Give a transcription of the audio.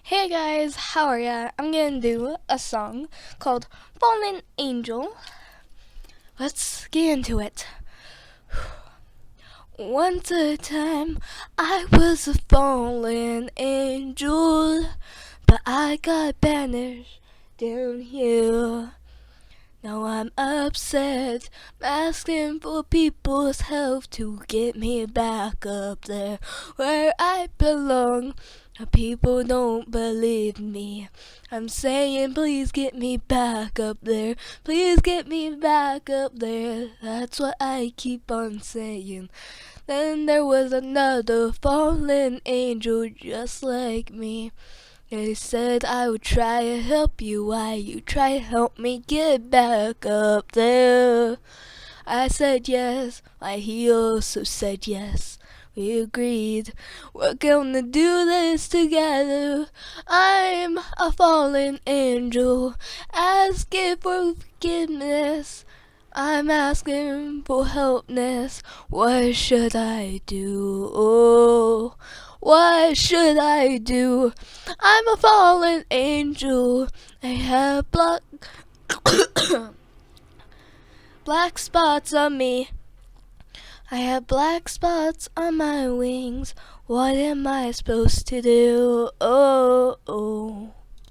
Hey guys, how are ya? I'm gonna do a song called Fallen Angel. Let's get into it. Once a time, I was a fallen angel, but I got banished down here. Now I'm upset, asking for people's help to get me back up there where I belong. People don't believe me. I'm saying, please get me back up there. Please get me back up there. That's what I keep on saying. Then there was another fallen angel just like me. They said I would try to help you. Why you try to help me get back up there? I said yes. Why he also said yes. We agreed. We're gonna do this together. I'm a fallen angel, asking for forgiveness. I'm asking for helpness. What should I do? Oh, what should I do? I'm a fallen angel. I have black spots on me. I have black spots on my wings. What am I supposed to do? Oh.